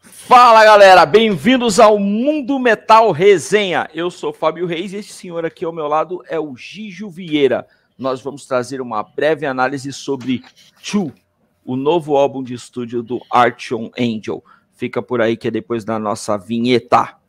Fala galera, bem-vindos ao Mundo Metal Resenha. Eu sou Fábio Reis e este senhor aqui ao meu lado é o Gijo Vieira. Nós vamos trazer uma breve análise sobre Two, o novo álbum de estúdio do Archon Angel. Fica por aí que é depois da nossa vinheta.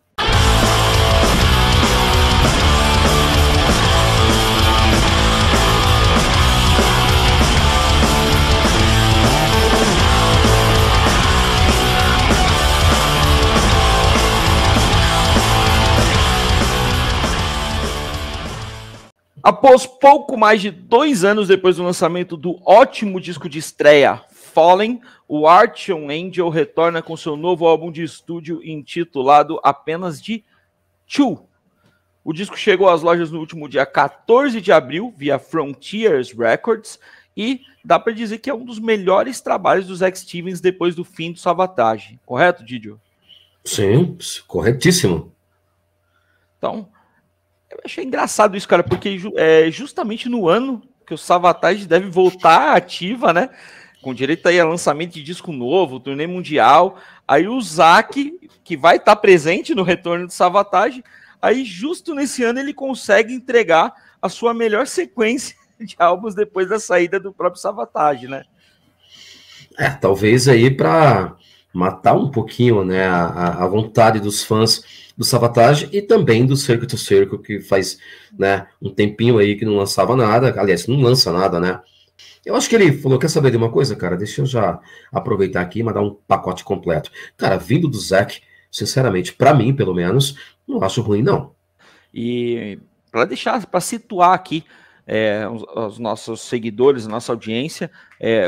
Após pouco mais de 2 anos depois do lançamento do ótimo disco de estreia, Fallen, o Archon Angel retorna com seu novo álbum de estúdio intitulado apenas de Two. O disco chegou às lojas no último dia 14 de abril, via Frontiers Records, e dá para dizer que é um dos melhores trabalhos dos Zach Stevens depois do fim do Savatage. Correto, Didio? Sim, corretíssimo. Então, eu achei engraçado isso, cara, porque justamente no ano que o Savatage deve voltar ativa, né? Com direito aí a lançamento de disco novo, turnê mundial. Aí o Zach, que vai estar presente no retorno do Savatage, aí justo nesse ano ele consegue entregar a sua melhor sequência de álbuns depois da saída do próprio Savatage, né? Talvez aí para matar um pouquinho, né, a vontade dos fãs do Savatage e também do Circle to Circle, que faz, né, um tempinho aí que não lançava nada, aliás, não lança nada, né? Eu acho que ele falou, quer saber de uma coisa, cara? Deixa eu já aproveitar aqui e mandar um pacote completo. Cara, vindo do Zach, sinceramente, para mim, pelo menos, não acho ruim, não. E para situar aqui os nossos seguidores, a nossa audiência,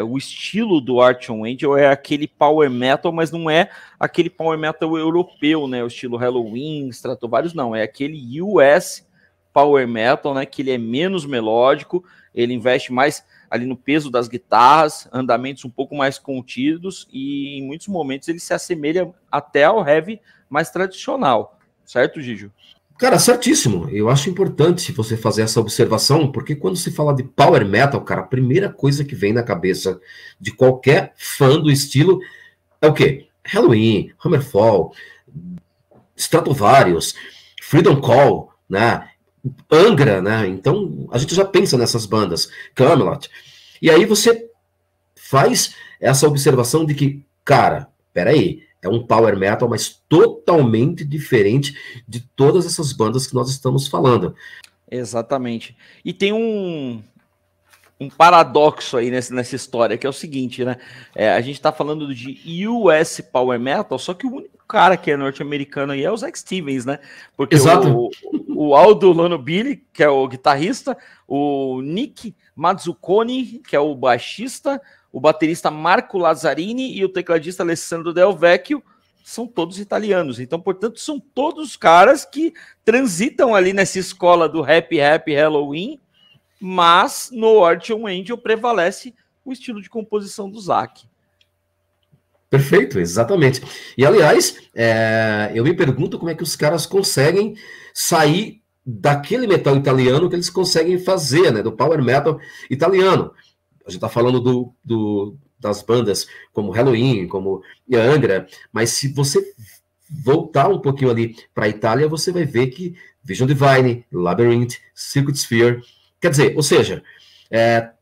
o estilo do Archon Angel é aquele power metal, mas não é aquele power metal europeu, né? O estilo Halloween, Stratovarius, não. É aquele US power metal, né? Que ele é menos melódico, ele investe mais ali no peso das guitarras, andamentos um pouco mais contidos e em muitos momentos ele se assemelha até ao heavy mais tradicional. Certo, Gijo? Cara, certíssimo. Eu acho importante você fazer essa observação, porque quando se fala de power metal, cara, a primeira coisa que vem na cabeça de qualquer fã do estilo é o quê? Halloween, Hammerfall, Stratovarius, Freedom Call, né? Angra, né? Então a gente já pensa nessas bandas, Camelot. E aí você faz essa observação de que, cara, peraí, é um power metal, mas totalmente diferente de todas essas bandas que nós estamos falando. Exatamente. E tem um paradoxo aí nessa história, que é o seguinte, né? A gente tá falando de US Power Metal, só que o único cara que é norte-americano aí é o Zach Stevens, né? Porque o Aldo Lonobili, que é o guitarrista, o Nick Mazzucconi, que é o baixista, o baterista Marco Lazzarini e o tecladista Alessandro Del Vecchio são todos italianos. Então, portanto, são todos caras que transitam ali nessa escola do Happy Halloween, mas no Archon Angel prevalece o estilo de composição do Zach. Perfeito, exatamente. E, aliás, eu me pergunto como é que os caras conseguem sair daquele metal italiano que eles conseguem fazer, né, do power metal italiano. A gente está falando das bandas como Halloween, como Angra, mas se você voltar um pouquinho ali para a Itália, você vai ver que Vision Divine, Labyrinth, Circuit Sphere, quer dizer, ou seja,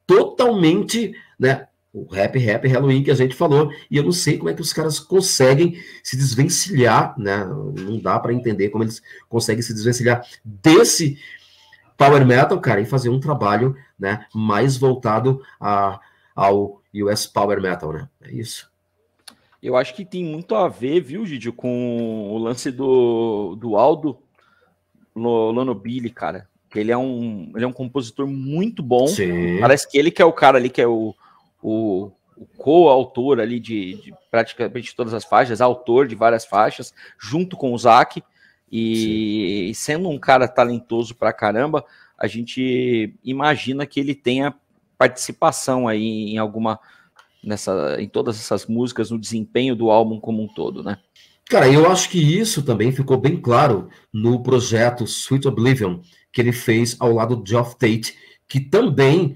totalmente, né, o Happy Halloween que a gente falou, e eu não sei como é que os caras conseguem se desvencilhar, né, não dá para entender como eles conseguem se desvencilhar desse power metal, cara, e fazer um trabalho, né, mais voltado ao US Power Metal, né? É isso. Eu acho que tem muito a ver, viu, Gidio, com o lance do Aldo Lonobili, cara. Que ele é um compositor muito bom. Sim. Parece que ele que é o cara ali, que é o co-autor ali de praticamente todas as faixas, autor de várias faixas, junto com o Zach. E sendo um cara talentoso pra caramba, a gente imagina que ele tenha participação aí em todas essas músicas, no desempenho do álbum como um todo, né? Cara, eu acho que isso também ficou bem claro no projeto Sweet Oblivion, que ele fez ao lado de Geoff Tate, que também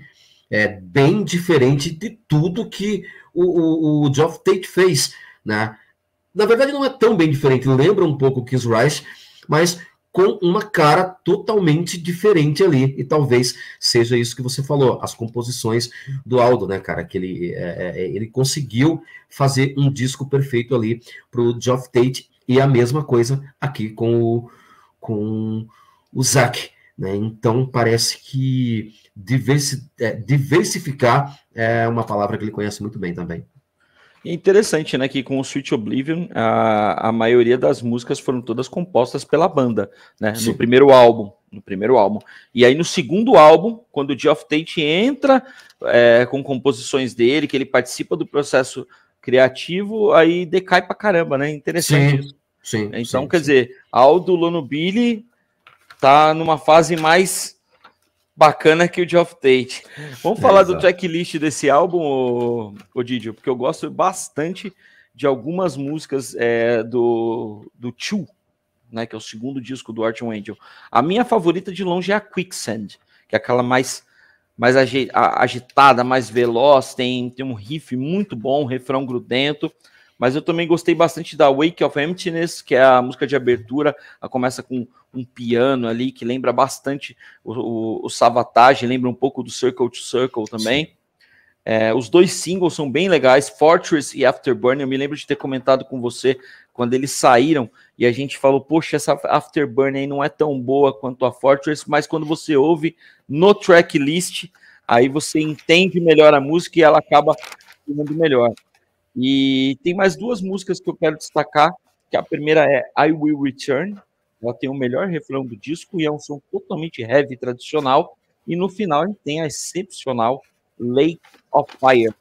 é bem diferente de tudo que o Geoff Tate fez, né? Na verdade, não é tão bem diferente. Lembra um pouco o Kiss Rice, mas com uma cara totalmente diferente ali. E talvez seja isso que você falou, as composições do Aldo, né, cara? Que ele conseguiu fazer um disco perfeito ali pro Geoff Tate. E a mesma coisa aqui com o Zac, né? Então parece que diversificar é uma palavra que ele conhece muito bem também. É interessante, né, que com o Sweet Oblivion, a maioria das músicas foram todas compostas pela banda, né, Sim. no primeiro álbum. E aí no segundo álbum, quando o Geoff Tate entra com composições dele, que ele participa do processo criativo, aí decai pra caramba, né, interessante isso. Sim, então, quer dizer, Aldo Lonobili tá numa fase mais bacana que o Geoff Tate. Vamos falar do tracklist desse álbum, Didio, porque eu gosto bastante de algumas músicas do Two, né, que é o segundo disco do Archon Angel. A minha favorita de longe é a Quicksand, que é aquela mais agitada, mais veloz, tem um riff muito bom, um refrão grudento. Mas eu também gostei bastante da Wake of Emptiness, que é a música de abertura. Ela começa com um piano ali, que lembra bastante o Savatage, lembra um pouco do Circle to Circle também. Os dois singles são bem legais, Fortress e Afterburn. Eu me lembro de ter comentado com você quando eles saíram, e a gente falou, poxa, essa Afterburn aí não é tão boa quanto a Fortress, mas quando você ouve no tracklist, aí você entende melhor a música e ela acaba ficando melhor. E tem mais duas músicas que eu quero destacar, que a primeira é I Will Return, ela tem o melhor refrão do disco e é um som totalmente heavy, tradicional, e no final a gente tem a excepcional Lake of Fire,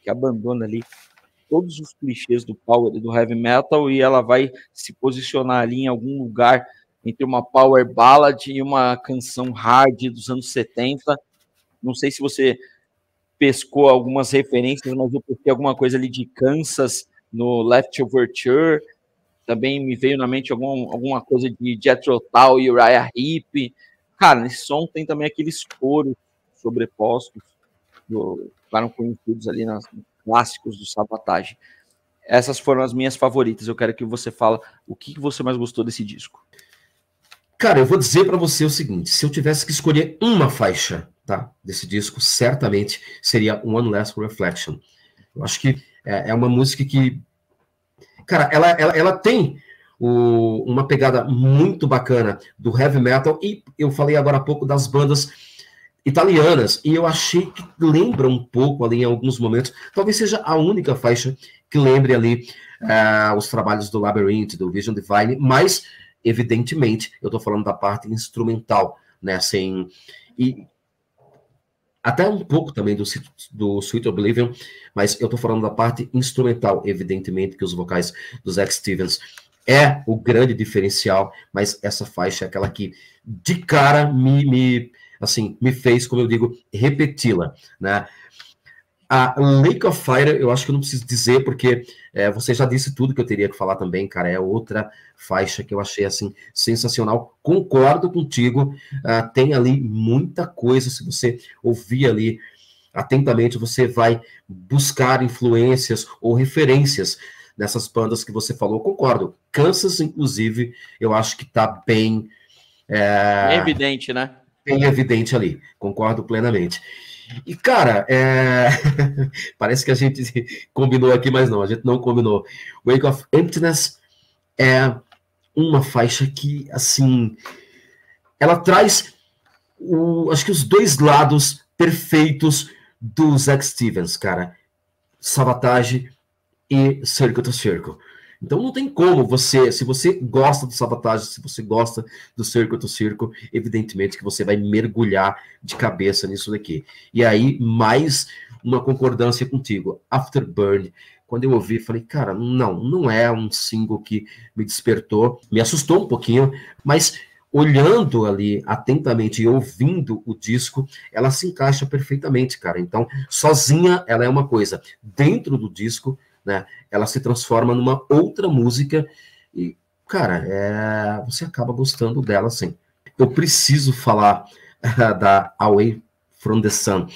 que abandona ali todos os clichês do power e do heavy metal e ela vai se posicionar ali em algum lugar entre uma power ballad e uma canção hard dos anos 70. Não sei se você pescou algumas referências, mas eu pesquei alguma coisa ali de Kansas no Left Overture. Também me veio na mente alguma coisa de Jethro Tull e Uriah Heep. Cara, nesse som tem também aqueles coros sobrepostos que ficaram conhecidos ali nos clássicos do Savatage. Essas foram as minhas favoritas. Eu quero que você fale o que você mais gostou desse disco. Cara, eu vou dizer para você o seguinte, se eu tivesse que escolher uma faixa, tá, desse disco, certamente seria One Last Reflection. Eu acho que é uma música que, cara, ela tem uma pegada muito bacana do heavy metal, e eu falei agora há pouco das bandas italianas, e eu achei que lembra um pouco ali em alguns momentos, talvez seja a única faixa que lembre ali os trabalhos do Labyrinth, do Vision Divine, mas evidentemente, eu estou falando da parte instrumental, né, assim, e até um pouco também do Sweet Oblivion, mas eu estou falando da parte instrumental, evidentemente que os vocais do Zack Stevens é o grande diferencial, mas essa faixa é aquela que, de cara, me fez, como eu digo, repeti-la, né. A Lake of Fire, eu acho que eu não preciso dizer, porque você já disse tudo que eu teria que falar também, cara. É outra faixa que eu achei, assim, sensacional. Concordo contigo, tem ali muita coisa. Se você ouvir ali atentamente, você vai buscar influências ou referências nessas bandas que você falou. Concordo. Kansas, inclusive, eu acho que tá bem... É evidente, né? Bem evidente ali. Concordo plenamente. E, cara, parece que a gente combinou aqui, mas não, a gente não combinou. Wake of Emptiness é uma faixa que, assim, ela traz, acho que os dois lados perfeitos do Zack Stevens, cara. Savatage e Circle to Circle. Então não tem como você, se você gosta do Savatage, se você gosta do Circle to Circle, evidentemente que você vai mergulhar de cabeça nisso daqui. E aí, mais uma concordância contigo. Afterburn, quando eu ouvi, falei, cara, não é um single que me despertou, me assustou um pouquinho, mas olhando ali atentamente e ouvindo o disco, ela se encaixa perfeitamente, cara. Então, sozinha ela é uma coisa, dentro do disco, né, ela se transforma numa outra música e, cara, você acaba gostando dela, sim. Eu preciso falar da Away from the Sun.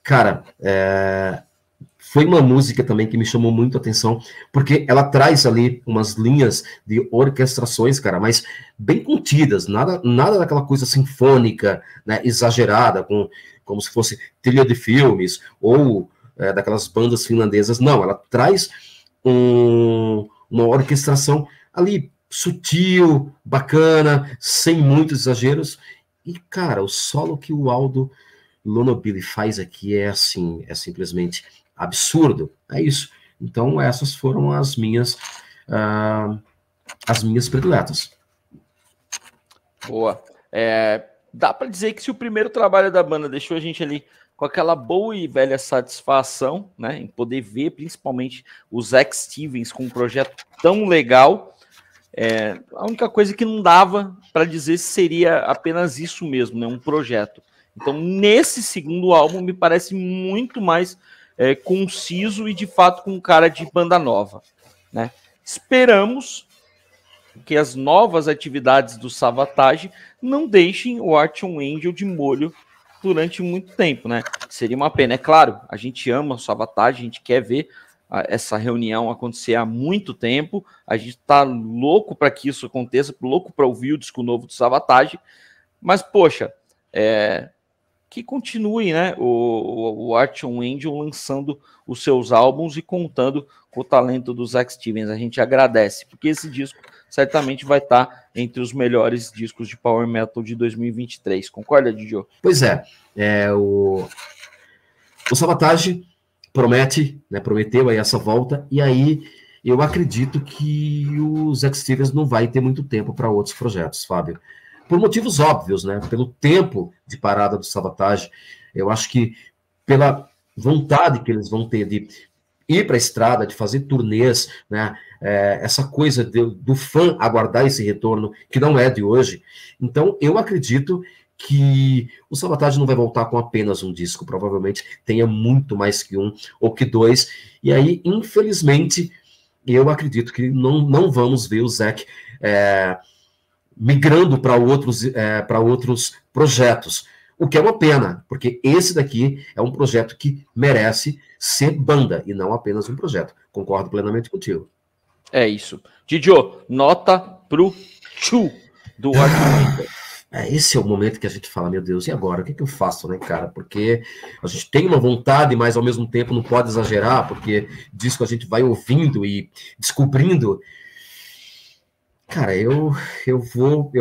Cara, foi uma música também que me chamou muito a atenção, porque ela traz ali umas linhas de orquestrações, cara, mas bem contidas, nada daquela coisa sinfônica, né, exagerada, como se fosse trilha de filmes, ou daquelas bandas finlandesas. Não, ela traz uma orquestração ali sutil, bacana, sem muitos exageros. E, cara, o solo que o Aldo Lonobili faz aqui é assim, é simplesmente absurdo. É isso. Então, essas foram as minhas prediletas. Boa. Dá para dizer que se o primeiro trabalho da banda deixou a gente ali com aquela boa e velha satisfação, né, em poder ver principalmente o Zach Stevens com um projeto tão legal, a única coisa que não dava para dizer seria apenas isso mesmo, né, um projeto. Então, nesse segundo álbum, me parece muito mais conciso e, de fato, com um cara de banda nova, né? Esperamos que as novas atividades do Savatage não deixem o Artyom Angel de molho durante muito tempo, né? Seria uma pena. É claro, a gente ama o Savatage, a gente quer ver essa reunião acontecer há muito tempo, a gente tá louco para que isso aconteça, louco para ouvir o disco novo do Savatage, mas, poxa, que continue, né, o Artyom Angel lançando os seus álbuns e contando com o talento do Zach Stevens. A gente agradece, porque esse disco certamente vai estar entre os melhores discos de Power Metal de 2023. Concorda, Didio? Pois o Savatage prometeu aí essa volta, e aí eu acredito que o Zach Stevens não vai ter muito tempo para outros projetos, Fábio. Por motivos óbvios, né? Pelo tempo de parada do Savatage, eu acho que pela vontade que eles vão ter de ir para a estrada, de fazer turnês, né? Essa coisa do fã aguardar esse retorno, que não é de hoje. Então, eu acredito que o Savatage não vai voltar com apenas um disco, provavelmente tenha muito mais que um ou que dois, e aí, infelizmente, eu acredito que não vamos ver o Zach migrando para outros projetos, o que é uma pena, porque esse daqui é um projeto que merece ser banda e não apenas um projeto. Concordo plenamente contigo. É isso. Didio, nota pro Chu do Artyom. Esse é o momento que a gente fala, meu Deus, e agora? O que eu faço, né, cara? Porque a gente tem uma vontade, mas ao mesmo tempo não pode exagerar, porque disso que a gente vai ouvindo e descobrindo. Cara, eu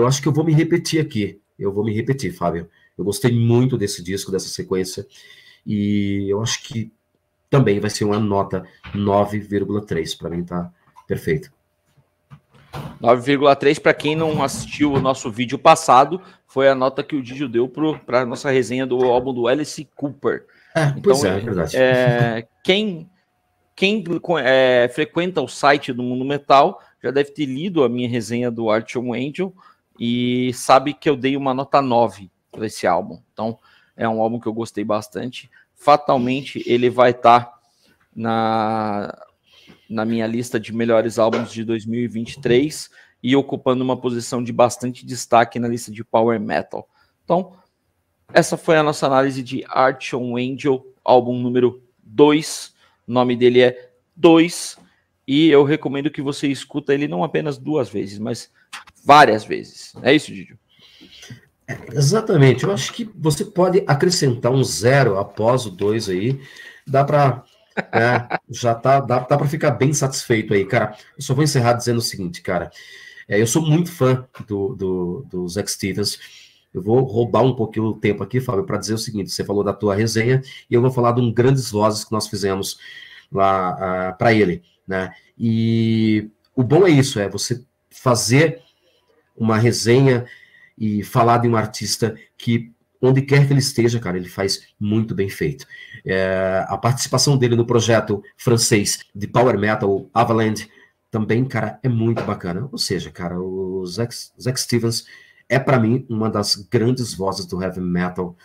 acho que eu vou me repetir aqui. Eu vou me repetir, Fábio. Eu gostei muito desse disco, dessa sequência, e eu acho que também vai ser uma nota 9,3. Para mim tá perfeito. 9,3 para quem não assistiu o nosso vídeo passado, foi a nota que o Didio deu para a nossa resenha do álbum do Alice Cooper. Então, é verdade. Quem frequenta o site do Mundo Metal já deve ter lido a minha resenha do Artyom Angel e sabe que eu dei uma nota 9 para esse álbum. Então, é um álbum que eu gostei bastante. Fatalmente, ele vai estar na minha lista de melhores álbuns de 2023 e ocupando uma posição de bastante destaque na lista de Power Metal. Então, essa foi a nossa análise de Artyom Angel, álbum número 2. O nome dele é 2 e eu recomendo que você escuta ele não apenas 2 vezes, mas várias vezes. É isso, Didio? Exatamente. Eu acho que você pode acrescentar um 0 após o 2 aí. Dá para dá para ficar bem satisfeito aí, cara. Eu só vou encerrar dizendo o seguinte, cara. Eu sou muito fã do Zach Stevens. Eu vou roubar um pouquinho o tempo aqui, Fábio, para dizer o seguinte: você falou da tua resenha e eu vou falar de um Grandes Vozes que nós fizemos lá para ele, né? E o bom é isso, você fazer uma resenha e falar de um artista que, onde quer que ele esteja, cara, ele faz muito bem feito. A participação dele no projeto francês de Power Metal, Avaland, também, cara, é muito bacana. Ou seja, cara, o Zach Stevens é, para mim, uma das grandes vozes do heavy metal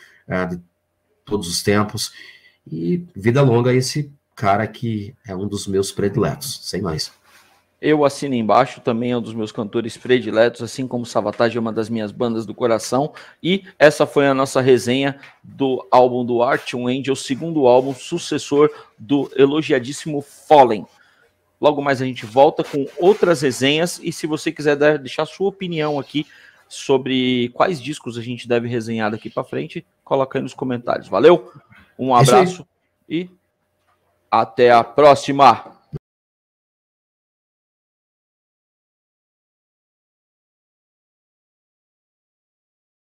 de todos os tempos. E vida longa a esse cara que é um dos meus prediletos, sem mais. Eu assino embaixo, também é um dos meus cantores prediletos, assim como Savatage é uma das minhas bandas do coração. E essa foi a nossa resenha do álbum do Artyom Angel, segundo álbum, sucessor do elogiadíssimo Fallen. Logo mais a gente volta com outras resenhas, e se você quiser deixar sua opinião aqui sobre quais discos a gente deve resenhar daqui para frente, coloca aí nos comentários. Valeu, um abraço e até a próxima!